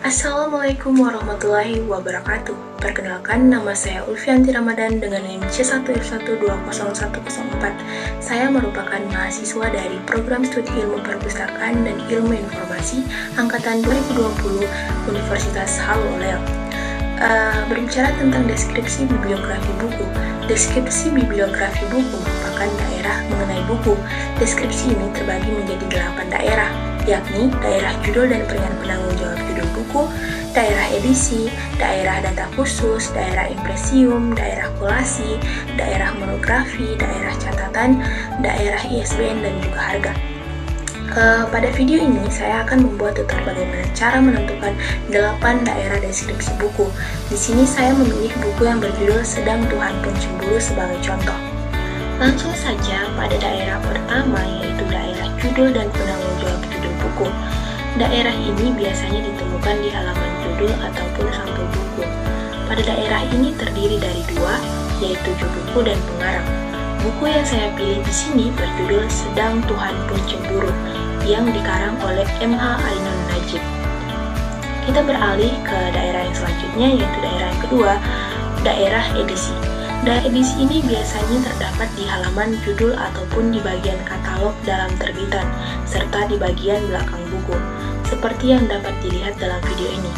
Assalamualaikum warahmatullahi wabarakatuh. Perkenalkan, nama saya Ulfianti Ramadan dengan NIM C1F1201104. Saya merupakan mahasiswa dari Program Studi Ilmu Perpustakaan dan Ilmu Informasi Angkatan 2020 Universitas Haloleo. Berbicara tentang deskripsi bibliografi buku. Deskripsi bibliografi buku merupakan daerah mengenai buku. Deskripsi ini terbagi menjadi 8 daerah, yakni daerah judul dan peringatan penanggung jawab judul buku, daerah edisi, daerah data khusus, daerah impresium, daerah kolasi, daerah monografi, daerah catatan, daerah ISBN, dan juga harga. Pada video ini saya akan membuat tutorial bagaimana cara menentukan 8 daerah deskripsi buku. Di sini saya memilih buku yang berjudul Sedang Tuhan Pun Cemburu sebagai contoh. Langsung saja pada daerah pertama, yaitu daerah judul dan penanggung jawab judul buku. Daerah ini biasanya ditemukan di halaman judul ataupun sampul buku. Pada daerah ini terdiri dari 2, yaitu judul buku dan pengarang. Buku yang saya pilih di sini berjudul Sedang Tuhan Pun Cemburu, yang dikarang oleh M.H. Ainun Najib. Kita beralih ke daerah yang selanjutnya, yaitu daerah yang kedua, daerah edisi. Daerah edisi ini biasanya terdapat di halaman judul ataupun di bagian katalog dalam terbitan, serta di bagian belakang buku, seperti yang dapat dilihat dalam video ini.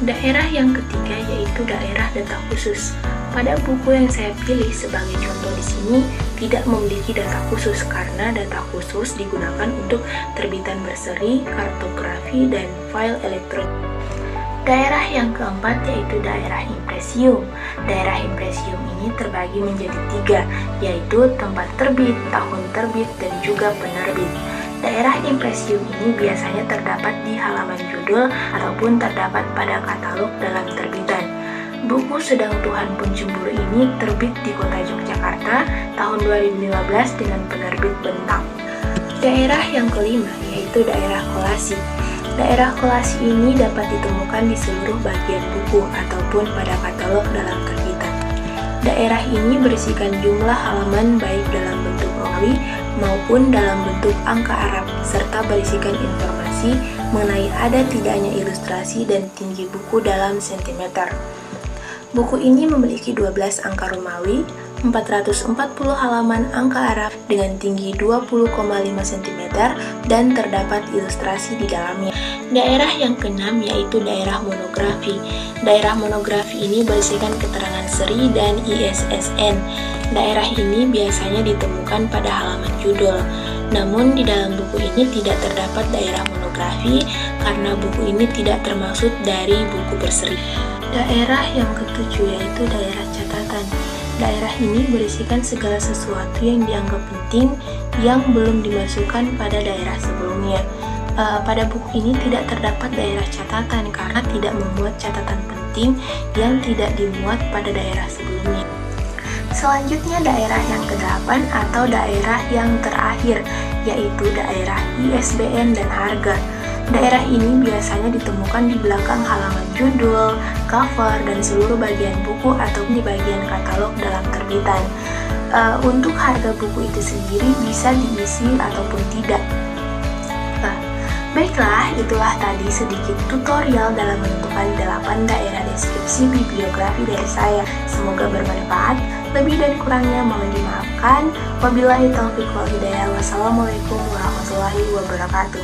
Daerah yang ketiga yaitu daerah data khusus. Pada buku yang saya pilih sebagai contoh di sini tidak memiliki data khusus karena data khusus digunakan untuk terbitan berseri, kartografi, dan file elektronik. Daerah yang keempat yaitu daerah impresium. Daerah impresium ini terbagi menjadi 3, yaitu tempat terbit, tahun terbit, dan juga penerbit. Daerah impresium ini biasanya terdapat di halaman judul ataupun terdapat pada katalog dalam terbitan. Buku Sedang Tuhan Pun Cemburu ini terbit di kota Yogyakarta tahun 2015 dengan penerbit Bentang. Daerah yang kelima yaitu daerah kolasi. Daerah kolasi ini dapat ditemukan di seluruh bagian buku ataupun pada katalog dalam terbitan. Daerah ini berisikan jumlah halaman baik dalam bentuk Romawi maupun dalam bentuk angka Arab, serta berisikan informasi mengenai ada tidaknya ilustrasi dan tinggi buku dalam sentimeter. Buku ini memiliki 12 angka Romawi, 440 halaman angka Arab dengan tinggi 20,5 cm dan terdapat ilustrasi di dalamnya. Daerah yang keenam yaitu daerah monografi. Daerah monografi ini berisikan keterangan seri dan ISSN. Daerah ini biasanya ditemukan pada halaman judul. Namun di dalam buku ini tidak terdapat daerah monografi karena buku ini tidak termasuk dari buku berseri. Daerah yang ketujuh yaitu daerah catatan. Daerah ini berisikan segala sesuatu yang dianggap penting yang belum dimasukkan pada daerah sebelumnya. Pada buku ini tidak terdapat daerah catatan karena tidak memuat catatan penting yang tidak dimuat pada daerah sebelumnya. Selanjutnya daerah yang ke-8 atau daerah yang terakhir, yaitu daerah ISBN dan harga. Daerah ini biasanya ditemukan di belakang halaman judul, cover, dan seluruh bagian buku atau di bagian katalog dalam terbitan. Untuk harga buku itu sendiri bisa diisi ataupun tidak. Baiklah, itulah tadi sedikit tutorial dalam menentukan 8 daerah deskripsi bibliografi dari saya. Semoga bermanfaat. Lebih dan kurangnya mohon dimaafkan. Wabillahi taufiq wal hidayah. Wassalamualaikum warahmatullahi wabarakatuh.